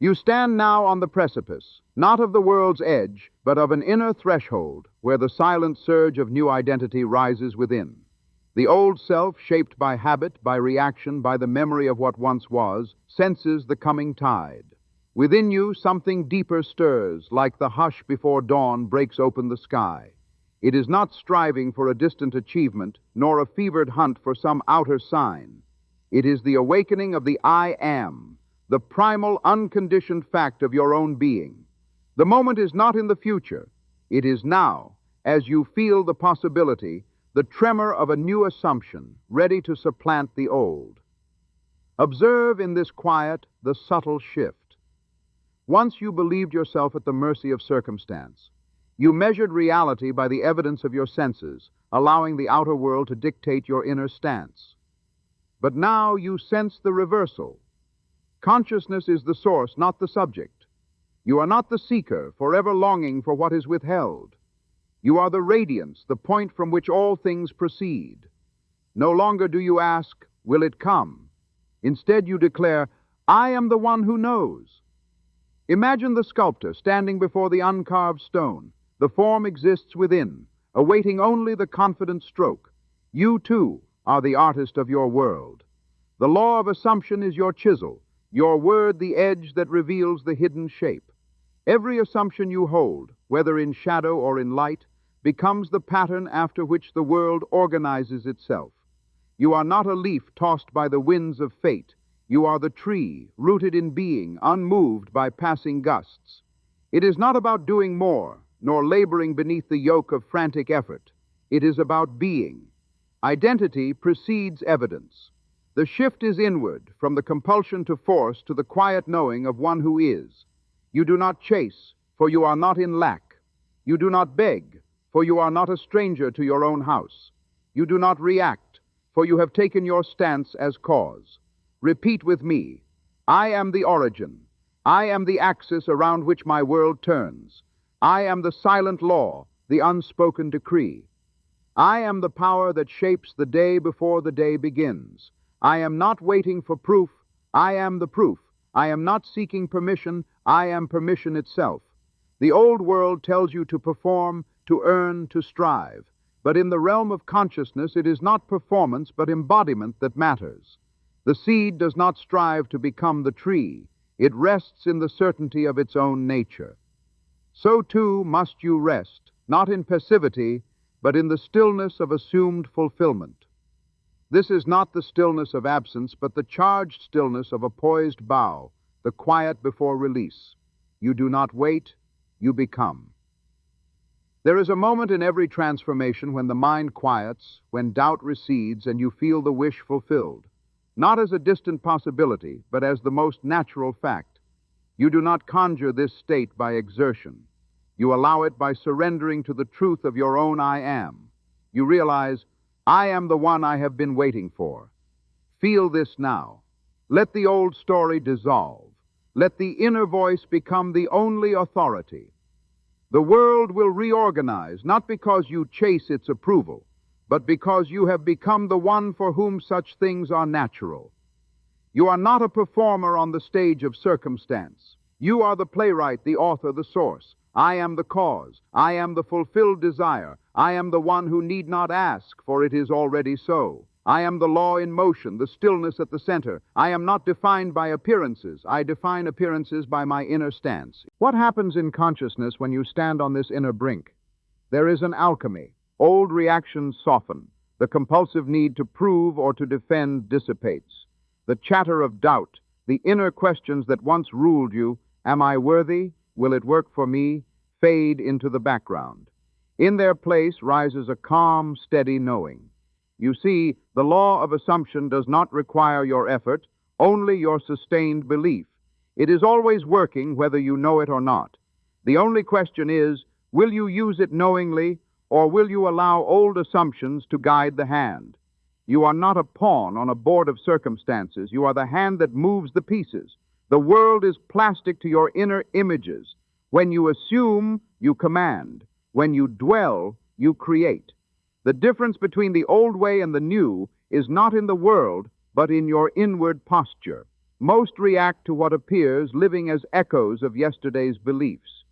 You stand now on the precipice, not of the world's edge, but of an inner threshold where the silent surge of new identity rises within. The old self, shaped by habit, by reaction, by the memory of what once was, senses the coming tide. Within you, something deeper stirs, like the hush before dawn breaks open the sky. It is not striving for a distant achievement, nor a fevered hunt for some outer sign. It is the awakening of the I am, the primal, unconditioned fact of your own being. The moment is not in the future. It is now, as you feel the possibility, the tremor of a new assumption, ready to supplant the old. Observe in this quiet the subtle shift. Once you believed yourself at the mercy of circumstance. You measured reality by the evidence of your senses, allowing the outer world to dictate your inner stance. But now you sense the reversal. Consciousness is the source, not the subject. You are not the seeker, forever longing for what is withheld. You are the radiance, the point from which all things proceed. No longer do you ask, will it come? Instead you declare, I am the one who knows. Imagine the sculptor standing before the uncarved stone. The form exists within, awaiting only the confident stroke. You, too, are the artist of your world. The law of assumption is your chisel, your word the edge that reveals the hidden shape. Every assumption you hold, whether in shadow or in light, becomes the pattern after which the world organizes itself. You are not a leaf tossed by the winds of fate. You are the tree, rooted in being, unmoved by passing gusts. It is not about doing more, nor laboring beneath the yoke of frantic effort. It is about being. Identity precedes evidence. The shift is inward, from the compulsion to force to the quiet knowing of one who is. You do not chase, for you are not in lack. You do not beg, for you are not a stranger to your own house. You do not react, for you have taken your stance as cause. Repeat with me, I am the origin. I am the axis around which my world turns. I am the silent law, the unspoken decree. I am the power that shapes the day before the day begins. I am not waiting for proof. I am the proof. I am not seeking permission. I am permission itself. The old world tells you to perform, to earn, to strive. But in the realm of consciousness, it is not performance, but embodiment that matters. The seed does not strive to become the tree. It rests in the certainty of its own nature. So too must you rest, not in passivity, but in the stillness of assumed fulfillment. This is not the stillness of absence, but the charged stillness of a poised bough, the quiet before release. You do not wait, you become. There is a moment in every transformation when the mind quiets, when doubt recedes, and you feel the wish fulfilled, not as a distant possibility, but as the most natural fact. You do not conjure this state by exertion. You allow it by surrendering to the truth of your own I am. You realize, I am the one I have been waiting for. Feel this now. Let the old story dissolve. Let the inner voice become the only authority. The world will reorganize, not because you chase its approval, but because you have become the one for whom such things are natural. You are not a performer on the stage of circumstance. You are the playwright, the author, the source. I am the cause. I am the fulfilled desire. I am the one who need not ask, for it is already so. I am the law in motion, the stillness at the center. I am not defined by appearances. I define appearances by my inner stance. What happens in consciousness when you stand on this inner brink? There is an alchemy. Old reactions soften. The compulsive need to prove or to defend dissipates. The chatter of doubt, the inner questions that once ruled you, am I worthy? Will it work for me? Fade into the background. In their place rises a calm, steady knowing. You see, the law of assumption does not require your effort, only your sustained belief. It is always working whether you know it or not. The only question is, will you use it knowingly, or will you allow old assumptions to guide the hand? You are not a pawn on a board of circumstances. You are the hand that moves the pieces. The world is plastic to your inner images. When you assume, you command. When you dwell, you create. The difference between the old way and the new is not in the world, but in your inward posture. Most react to what appears, living as echoes of yesterday's beliefs.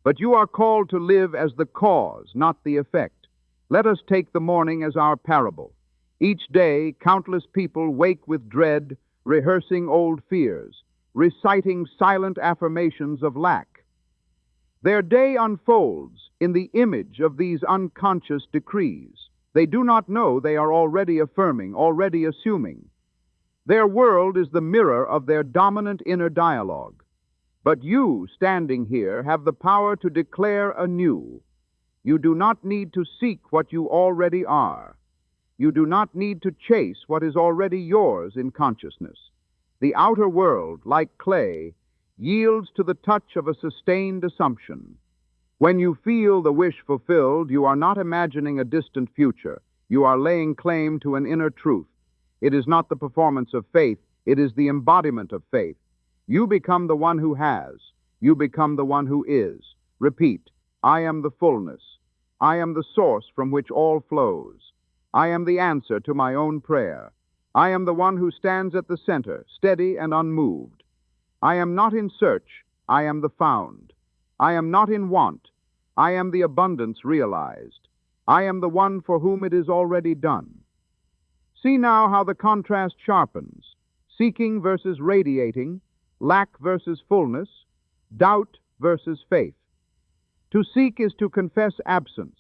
But you are called to live as the cause, not the effect. Let us take the morning as our parable. Each day, countless people wake with dread, rehearsing old fears, reciting silent affirmations of lack. Their day unfolds in the image of these unconscious decrees. They do not know they are already affirming, already assuming. Their world is the mirror of their dominant inner dialogue. But you, standing here, have the power to declare anew. You do not need to seek what you already are. You do not need to chase what is already yours in consciousness. The outer world, like clay, yields to the touch of a sustained assumption. When you feel the wish fulfilled, you are not imagining a distant future. You are laying claim to an inner truth. It is not the performance of faith, it is the embodiment of faith. You become the one who has. You become the one who is. Repeat, I am the fullness. I am the source from which all flows. I am the answer to my own prayer. I am the one who stands at the center, steady and unmoved. I am not in search, I am the found. I am not in want, I am the abundance realized. I am the one for whom it is already done. See now how the contrast sharpens. Seeking versus radiating, lack versus fullness, doubt versus faith. To seek is to confess absence.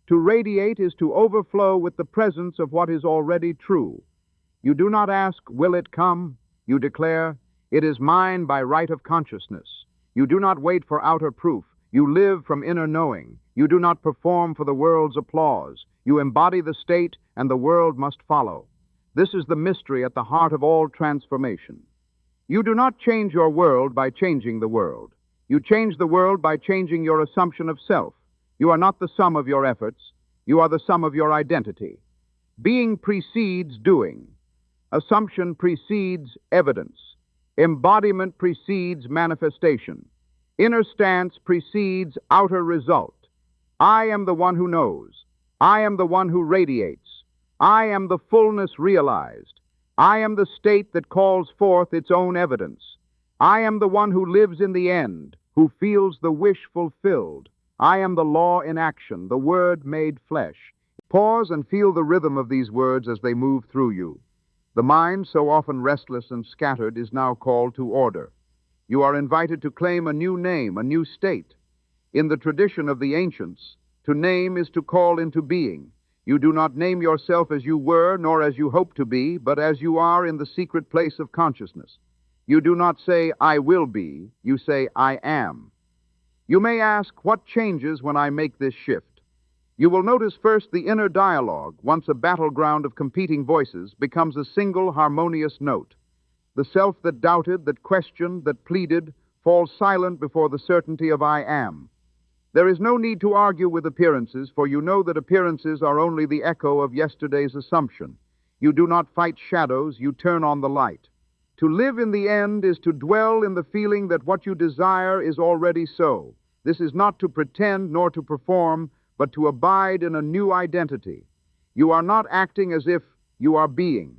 To radiate is to overflow with the presence of what is already true. You do not ask, will it come? You declare, it is mine by right of consciousness. You do not wait for outer proof. You live from inner knowing. You do not perform for the world's applause. You embody the state, and the world must follow. This is the mystery at the heart of all transformation. You do not change your world by changing the world. You change the world by changing your assumption of self. You are not the sum of your efforts. You are the sum of your identity. Being precedes doing. Assumption precedes evidence. Embodiment precedes manifestation. Inner stance precedes outer result. I am the one who knows. I am the one who radiates. I am the fullness realized. I am the state that calls forth its own evidence. I am the one who lives in the end, who feels the wish fulfilled. I am the law in action, the word made flesh. Pause and feel the rhythm of these words as they move through you. The mind, so often restless and scattered, is now called to order. You are invited to claim a new name, a new state. In the tradition of the ancients, to name is to call into being. You do not name yourself as you were, nor as you hope to be, but as you are in the secret place of consciousness. You do not say, I will be. You say, I am. You may ask, what changes when I make this shift? You will notice first the inner dialogue, once a battleground of competing voices, becomes a single harmonious note. The self that doubted, that questioned, that pleaded, falls silent before the certainty of I am. There is no need to argue with appearances, for you know that appearances are only the echo of yesterday's assumption. You do not fight shadows, you turn on the light. To live in the end is to dwell in the feeling that what you desire is already so. This is not to pretend nor to perform, but to abide in a new identity. You are not acting as if you are being.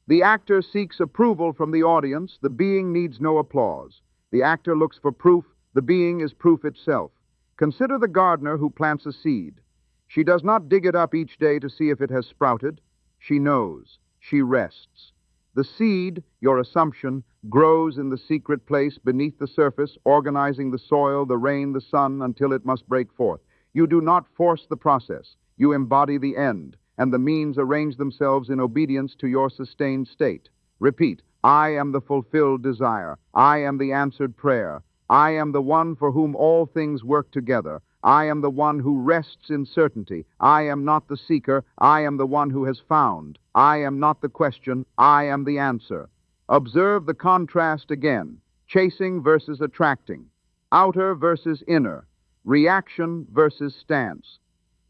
The actor seeks approval from the audience. The being needs no applause. The actor looks for proof. The being is proof itself. Consider the gardener who plants a seed. She does not dig it up each day to see if it has sprouted. She knows. She rests. The seed, your assumption, grows in the secret place beneath the surface, organizing the soil, the rain, the sun, until it must break forth. You do not force the process. You embody the end, and the means arrange themselves in obedience to your sustained state. Repeat, I am the fulfilled desire. I am the answered prayer. I am the one for whom all things work together. I am the one who rests in certainty. I am not the seeker. I am the one who has found. I am not the question. I am the answer. Observe the contrast again. Chasing versus attracting. Outer versus inner. Reaction versus stance.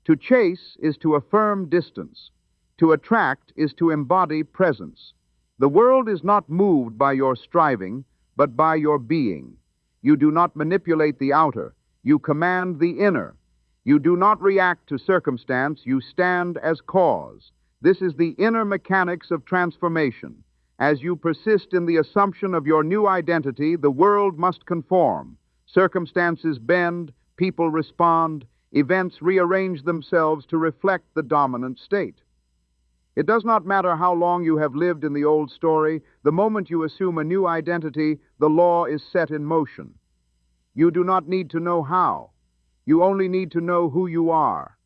To chase is to affirm distance. To attract is to embody presence. The world is not moved by your striving, but by your being. You do not manipulate the outer. You command the inner. You do not react to circumstance. You stand as cause. This is the inner mechanics of transformation. As you persist in the assumption of your new identity, the world must conform. Circumstances bend, people respond, events rearrange themselves to reflect the dominant state. It does not matter how long you have lived in the old story, the moment you assume a new identity, the law is set in motion. You do not need to know how. You only need to know who you are.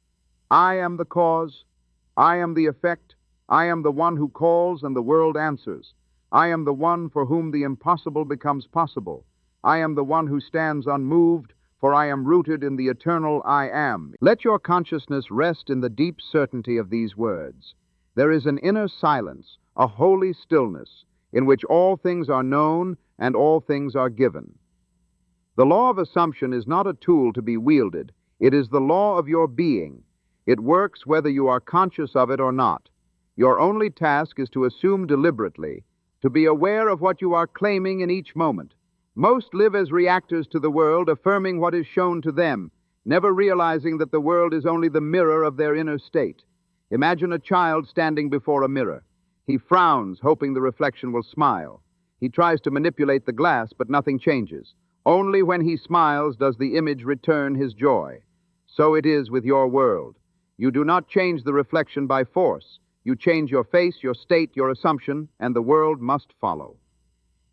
I am the cause. I am the effect. I am the one who calls and the world answers. I am the one for whom the impossible becomes possible. I am the one who stands unmoved, for I am rooted in the eternal I am. Let your consciousness rest in the deep certainty of these words. There is an inner silence, a holy stillness, in which all things are known and all things are given. The law of assumption is not a tool to be wielded. It is the law of your being. It works whether you are conscious of it or not. Your only task is to assume deliberately, to be aware of what you are claiming in each moment. Most live as reactors to the world, affirming what is shown to them, never realizing that the world is only the mirror of their inner state. Imagine a child standing before a mirror. He frowns, hoping the reflection will smile. He tries to manipulate the glass, but nothing changes. Only when he smiles does the image return his joy. So it is with your world. You do not change the reflection by force. You change your face, your state, your assumption, and the world must follow.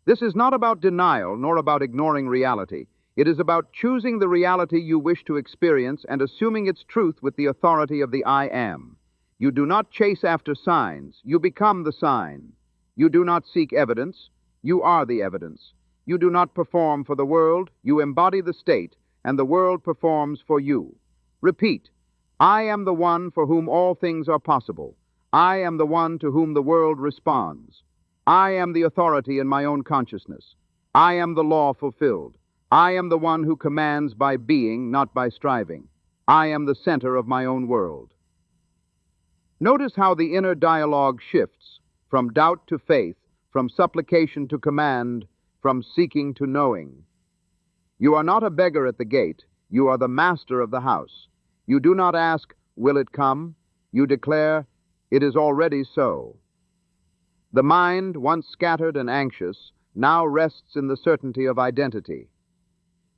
This is not about denial, nor about ignoring reality. It is about choosing the reality you wish to experience and assuming its truth with the authority of the I am. You do not chase after signs. You become the sign. You do not seek evidence. You are the evidence. You do not perform for the world. You embody the state, and the world performs for you. Repeat. I am the one for whom all things are possible. I am the one to whom the world responds. I am the authority in my own consciousness. I am the law fulfilled. I am the one who commands by being, not by striving. I am the center of my own world. Notice how the inner dialogue shifts from doubt to faith, from supplication to command, from seeking to knowing. You are not a beggar at the gate. You are the master of the house. You do not ask, will it come? You declare, it is already so. The mind, once scattered and anxious, now rests in the certainty of identity.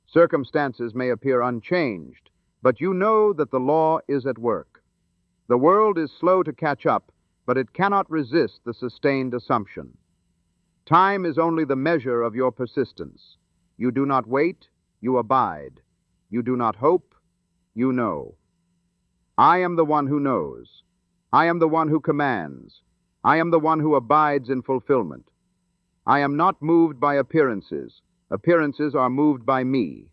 Circumstances may appear unchanged, but you know that the law is at work. The world is slow to catch up, but it cannot resist the sustained assumption. Time is only the measure of your persistence. You do not wait, you abide. You do not hope, you know. I am the one who knows. I am the one who commands. I am the one who abides in fulfillment. I am not moved by appearances. Appearances are moved by me.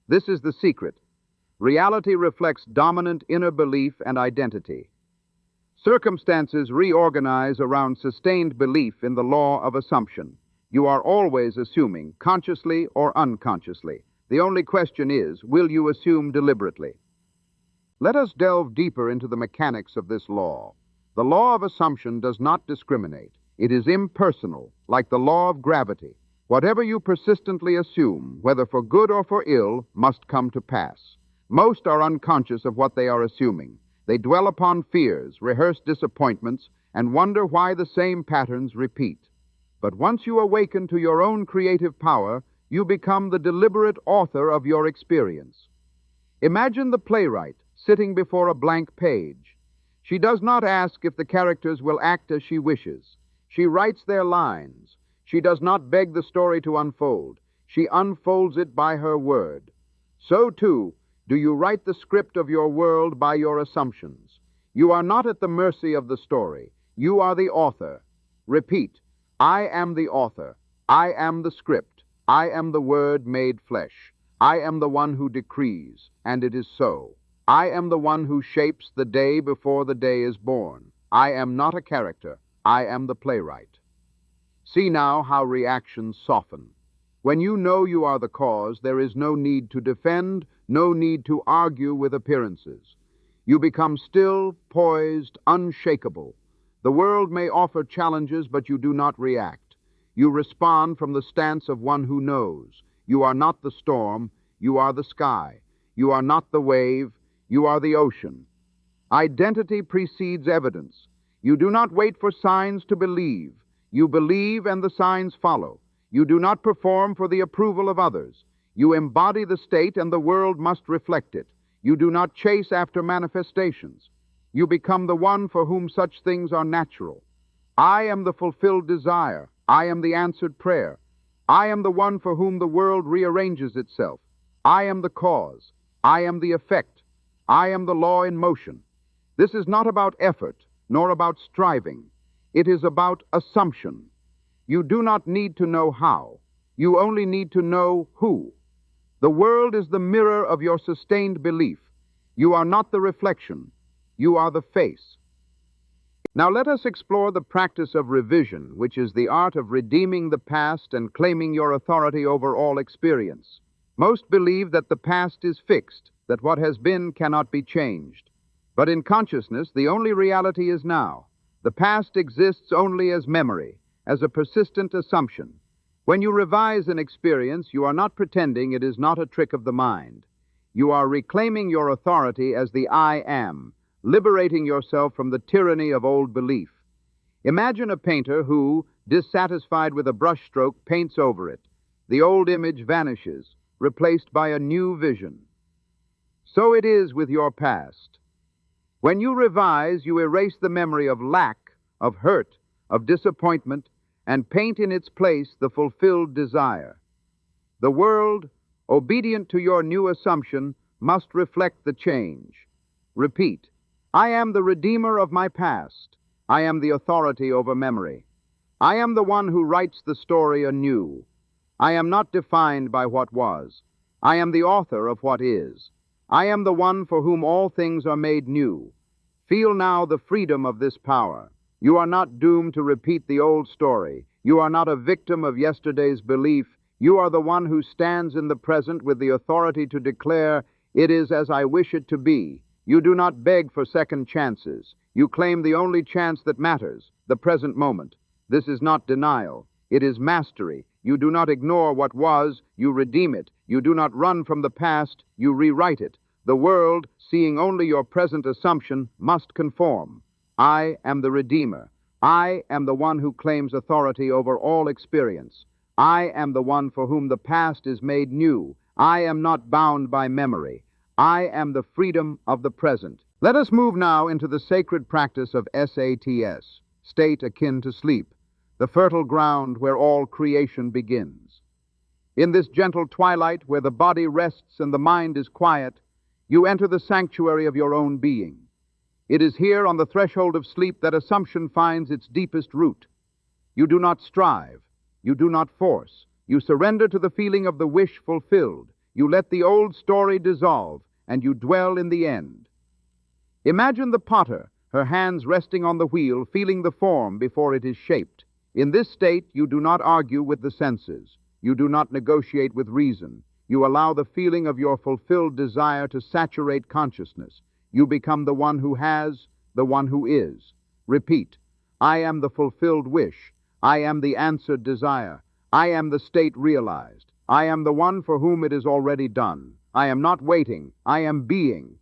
This is the secret. Reality reflects dominant inner belief and identity. Circumstances reorganize around sustained belief in the law of assumption. You are always assuming, consciously or unconsciously. The only question is, will you assume deliberately? Let us delve deeper into the mechanics of this law. The law of assumption does not discriminate. It is impersonal, like the law of gravity. Whatever you persistently assume, whether for good or for ill, must come to pass. Most are unconscious of what they are assuming. They dwell upon fears, rehearse disappointments, and wonder why the same patterns repeat. But once you awaken to your own creative power, you become the deliberate author of your experience. Imagine the playwright sitting before a blank page. She does not ask if the characters will act as she wishes. She writes their lines. She does not beg the story to unfold. She unfolds it by her word. So, too, do you write the script of your world by your assumptions. You are not at the mercy of the story. You are the author. Repeat, I am the author. I am the script. I am the word made flesh. I am the one who decrees, and it is so. I am the one who shapes the day before the day is born. I am not a character. I am the playwright. See now how reactions soften. When you know you are the cause, there is no need to defend, no need to argue with appearances. You become still, poised, unshakable. The world may offer challenges, but you do not react. You respond from the stance of one who knows. You are not the storm, you are the sky. You are not the wave, you are the ocean. Identity precedes evidence. You do not wait for signs to believe. You believe and the signs follow. You do not perform for the approval of others. You embody the state and the world must reflect it. You do not chase after manifestations. You become the one for whom such things are natural. I am the fulfilled desire. I am the answered prayer. I am the one for whom the world rearranges itself. I am the cause. I am the effect. I am the law in motion. This is not about effort, nor about striving. It is about assumption. You do not need to know how. You only need to know who. The world is the mirror of your sustained belief. You are not the reflection. You are the face. Now let us explore the practice of revision, which is the art of redeeming the past and claiming your authority over all experience. Most believe that the past is fixed, that what has been cannot be changed. But in consciousness, the only reality is now. The past exists only as memory, as a persistent assumption. When you revise an experience, you are not pretending it is not a trick of the mind. You are reclaiming your authority as the I am, liberating yourself from the tyranny of old belief. Imagine a painter who, dissatisfied with a brushstroke, paints over it. The old image vanishes, replaced by a new vision. So it is with your past. When you revise, you erase the memory of lack, of hurt, of disappointment, and paint in its place the fulfilled desire. The world, obedient to your new assumption, must reflect the change. Repeat, I am the redeemer of my past. I am the authority over memory. I am the one who writes the story anew. I am not defined by what was. I am the author of what is. I am the one for whom all things are made new. Feel now the freedom of this power. You are not doomed to repeat the old story. You are not a victim of yesterday's belief. You are the one who stands in the present with the authority to declare, it is as I wish it to be. You do not beg for second chances. You claim the only chance that matters, the present moment. This is not denial. It is mastery. You do not ignore what was. You redeem it. You do not run from the past. You rewrite it. The world, seeing only your present assumption, must conform. I am the Redeemer. I am the one who claims authority over all experience. I am the one for whom the past is made new. I am not bound by memory. I am the freedom of the present. Let us move now into the sacred practice of SATS, state akin to sleep, the fertile ground where all creation begins. In this gentle twilight where the body rests and the mind is quiet, you enter the sanctuary of your own being. It is here on the threshold of sleep that assumption finds its deepest root. You do not strive. You do not force. You surrender to the feeling of the wish fulfilled. You let the old story dissolve, and you dwell in the end. Imagine the potter, her hands resting on the wheel, feeling the form before it is shaped. In this state, you do not argue with the senses. You do not negotiate with reason. You allow the feeling of your fulfilled desire to saturate consciousness. You become the one who has, the one who is. Repeat, I am the fulfilled wish. I am the answered desire. I am the state realized. I am the one for whom it is already done. I am not waiting. I am being.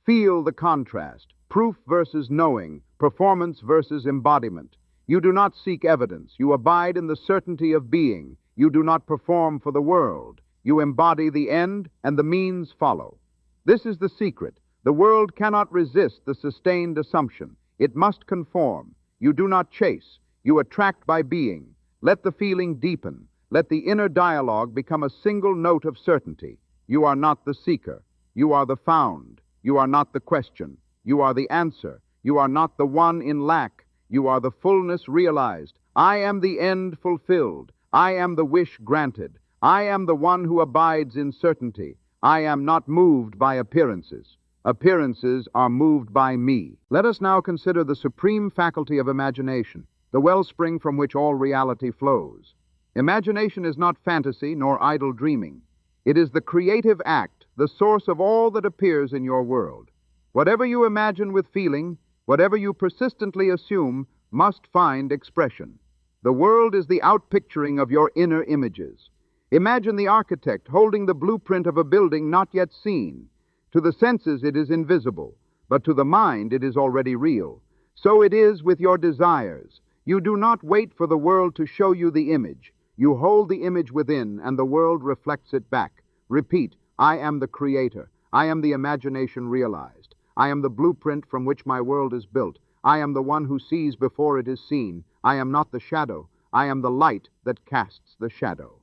Feel the contrast. Proof versus knowing. Performance versus embodiment. You do not seek evidence. You abide in the certainty of being. You do not perform for the world. You embody the end, and the means follow. This is the secret. The world cannot resist the sustained assumption. It must conform. You do not chase. You attract by being. Let the feeling deepen. Let the inner dialogue become a single note of certainty. You are not the seeker. You are the found. You are not the question. You are the answer. You are not the one in lack. You are the fullness realized. I am the end fulfilled. I am the wish granted. I am the one who abides in certainty. I am not moved by appearances. Appearances are moved by me. Let us now consider the supreme faculty of imagination, the wellspring from which all reality flows. Imagination is not fantasy nor idle dreaming. It is the creative act, the source of all that appears in your world. Whatever you imagine with feeling, whatever you persistently assume, must find expression. The world is the outpicturing of your inner images. Imagine the architect holding the blueprint of a building not yet seen. To the senses it is invisible, but to the mind it is already real. So it is with your desires. You do not wait for the world to show you the image. You hold the image within, and the world reflects it back. Repeat, I am the creator. I am the imagination realized. I am the blueprint from which my world is built. I am the one who sees before it is seen. I am not the shadow. I am the light that casts the shadow.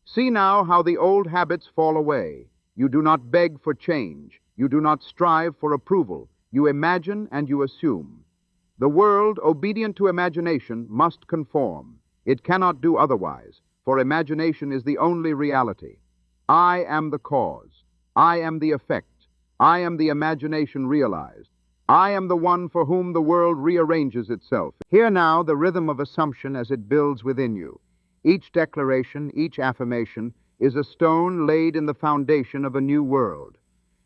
See now how the old habits fall away. You do not beg for change. You do not strive for approval. You imagine and you assume. The world, obedient to imagination, must conform. It cannot do otherwise, for imagination is the only reality. I am the cause. I am the effect. I am the imagination realized. I am the one for whom the world rearranges itself. Hear now the rhythm of assumption as it builds within you. Each declaration, each affirmation, is a stone laid in the foundation of a new world.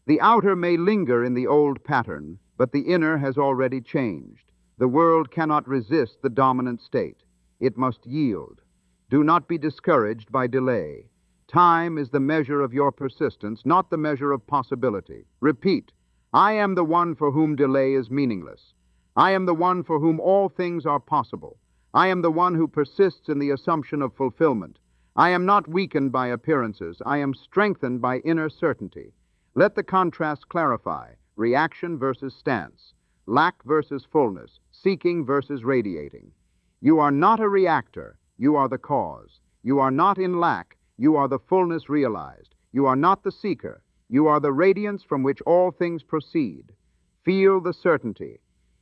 The outer may linger in the old pattern, but the inner has already changed. The world cannot resist the dominant state. It must yield. Do not be discouraged by delay. Time is the measure of your persistence, not the measure of possibility. Repeat, I am the one for whom delay is meaningless. I am the one for whom all things are possible. I am the one who persists in the assumption of fulfillment. I am not weakened by appearances. I am strengthened by inner certainty. Let the contrast clarify. Reaction versus stance. Lack versus fullness. Seeking versus radiating. You are not a reactor. You are the cause. You are not in lack. You are the fullness realized. You are not the seeker. You are the radiance from which all things proceed. Feel the certainty.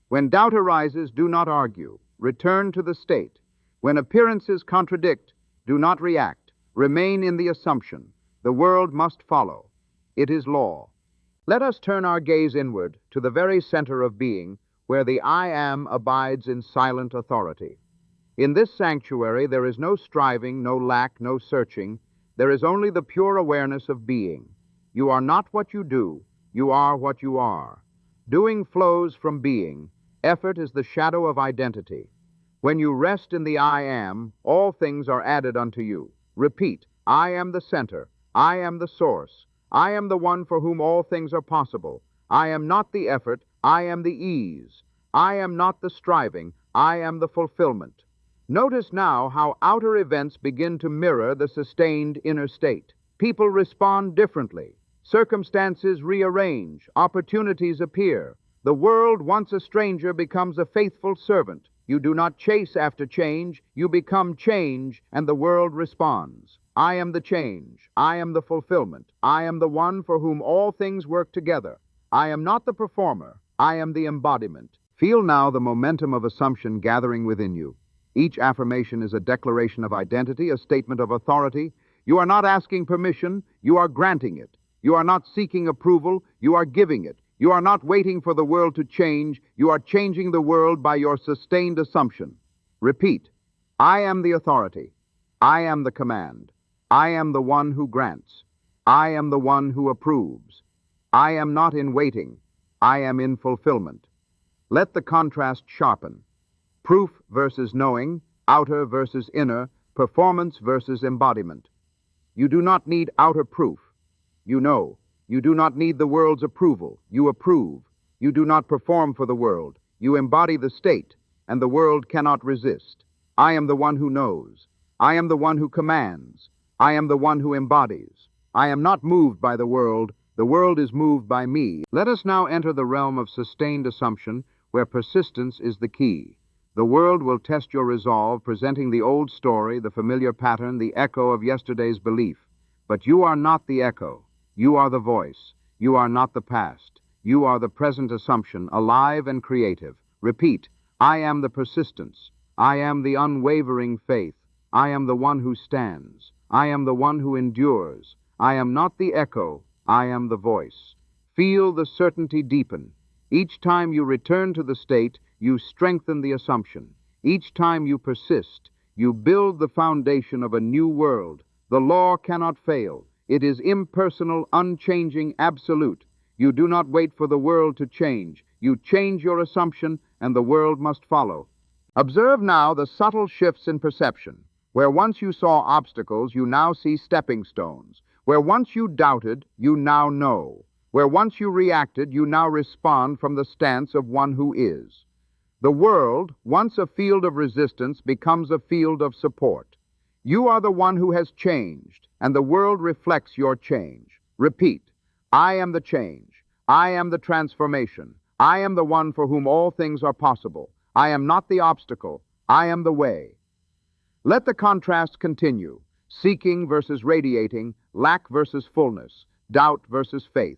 When doubt arises, do not argue. Return to the state. When appearances contradict, do not react. Remain in the assumption. The world must follow. It is law. Let us turn our gaze inward to the very center of being, where the I am abides in silent authority. In this sanctuary, there is no striving, no lack, no searching. There is only the pure awareness of being. You are not what you do. You are what you are. Doing flows from being. Effort is the shadow of identity. When you rest in the I am, all things are added unto you. Repeat, I am the center. I am the source. I am the one for whom all things are possible. I am not the effort. I am the ease. I am not the striving. I am the fulfillment. Notice now how outer events begin to mirror the sustained inner state. People respond differently. Circumstances rearrange. Opportunities appear. The world, once a stranger, becomes a faithful servant. You do not chase after change. You become change, and the world responds. I am the change. I am the fulfillment. I am the one for whom all things work together. I am not the performer. I am the embodiment. Feel now the momentum of assumption gathering within you. Each affirmation is a declaration of identity, a statement of authority. You are not asking permission. You are granting it. You are not seeking approval. You are giving it. You are not waiting for the world to change. You are changing the world by your sustained assumption. Repeat, I am the authority. I am the command. I am the one who grants. I am the one who approves. I am not in waiting. I am in fulfillment. Let the contrast sharpen. Proof versus knowing, outer versus inner, performance versus embodiment. You do not need outer proof. You know. You do not need the world's approval. You approve. You do not perform for the world. You embody the state, and the world cannot resist. I am the one who knows. I am the one who commands. I am the one who embodies. I am not moved by the world. The world is moved by me. Let us now enter the realm of sustained assumption, where persistence is the key. The world will test your resolve, presenting the old story, the familiar pattern, the echo of yesterday's belief. But you are not the echo. You are the voice. You are not the past. You are the present assumption, alive and creative. Repeat, I am the persistence. I am the unwavering faith. I am the one who stands. I am the one who endures. I am not the echo. I am the voice. Feel the certainty deepen. Each time you return to the state, you strengthen the assumption. Each time you persist, you build the foundation of a new world. The law cannot fail. It is impersonal, unchanging, absolute. You do not wait for the world to change. You change your assumption, and the world must follow. Observe now the subtle shifts in perception. Where once you saw obstacles, you now see stepping stones. Where once you doubted, you now know. Where once you reacted, you now respond from the stance of one who is. The world, once a field of resistance, becomes a field of support. You are the one who has changed, and the world reflects your change. Repeat, I am the change. I am the transformation. I am the one for whom all things are possible. I am not the obstacle. I am the way. Let the contrast continue. Seeking versus radiating, lack versus fullness, doubt versus faith.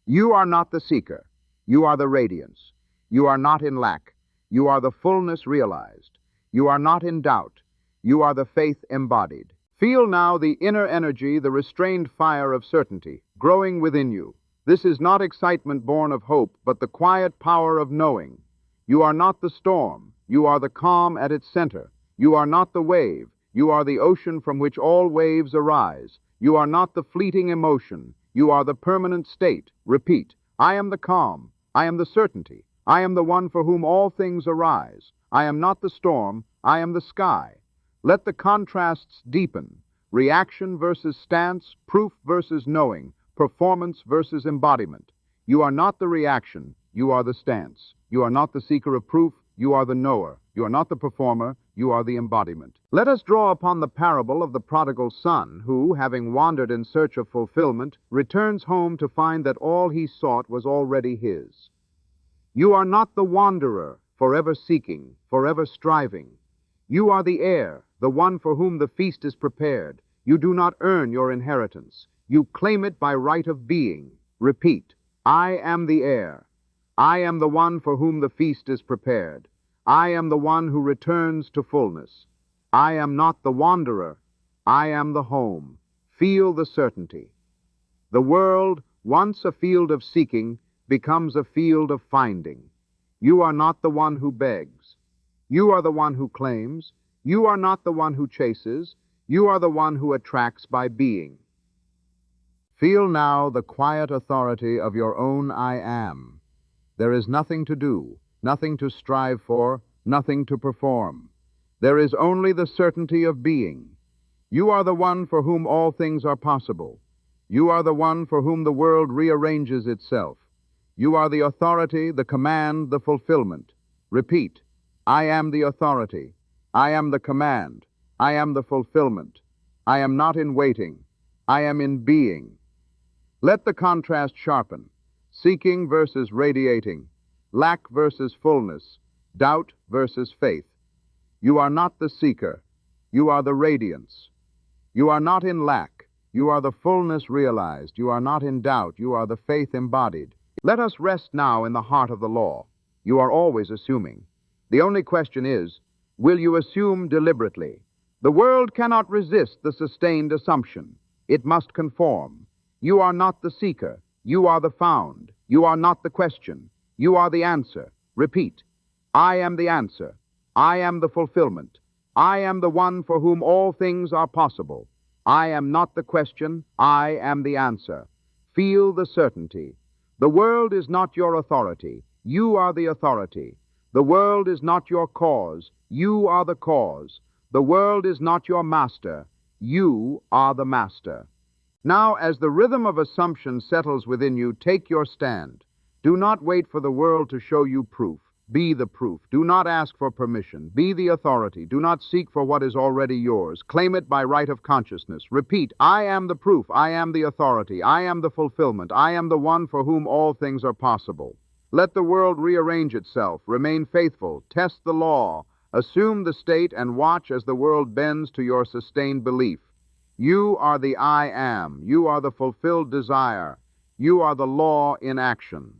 You are not the seeker. You are the radiance. You are not in lack. You are the fullness realized. You are not in doubt. You are the faith embodied. Feel now the inner energy, the restrained fire of certainty, growing within you. This is not excitement born of hope, but the quiet power of knowing. You are not the storm. You are the calm at its center. You are not the wave. You are the ocean from which all waves arise. You are not the fleeting emotion. You are the permanent state. Repeat, I am the calm. I am the certainty. I am the one for whom all things arise. I am not the storm. I am the sky. Let the contrasts deepen. Reaction versus stance, proof versus knowing, performance versus embodiment. You are not the reaction. You are the stance. You are not the seeker of proof. You are the knower. You are not the performer. You are the embodiment. Let us draw upon the parable of the prodigal son who, having wandered in search of fulfillment, returns home to find that all he sought was already his. You are not the wanderer, forever seeking, forever striving. You are the heir, the one for whom the feast is prepared. You do not earn your inheritance. You claim it by right of being. Repeat, I am the heir. I am the one for whom the feast is prepared. I am the one who returns to fullness. I am not the wanderer. I am the home. Feel the certainty. The world, once a field of seeking, becomes a field of finding. You are not the one who begs. You are the one who claims. You are not the one who chases. You are the one who attracts by being. Feel now the quiet authority of your own I am. There is nothing to do, nothing to strive for, nothing to perform. There is only the certainty of being. You are the one for whom all things are possible. You are the one for whom the world rearranges itself. You are the authority, the command, the fulfillment. Repeat, I am the authority. I am the command. I am the fulfillment. I am not in waiting. I am in being. Let the contrast sharpen. Seeking versus radiating. Lack versus fullness. Doubt versus faith. You are not the seeker. You are the radiance. You are not in lack. You are the fullness realized. You are not in doubt. You are the faith embodied. Let us rest now in the heart of the law. You are always assuming. The only question is, will you assume deliberately? The world cannot resist the sustained assumption. It must conform. You are not the seeker. You are the found. You are not the question. You are the answer. Repeat, I am the answer. I am the fulfillment. I am the one for whom all things are possible. I am not the question. I am the answer. Feel the certainty. The world is not your authority. You are the authority. The world is not your cause. You are the cause. The world is not your master. You are the master. Now, as the rhythm of assumption settles within you, take your stand. Do not wait for the world to show you proof. Be the proof. Do not ask for permission. Be the authority. Do not seek for what is already yours. Claim it by right of consciousness. Repeat, I am the proof. I am the authority. I am the fulfillment. I am the one for whom all things are possible. Let the world rearrange itself. Remain faithful. Test the law. Assume the state and watch as the world bends to your sustained belief. You are the I am. You are the fulfilled desire. You are the law in action.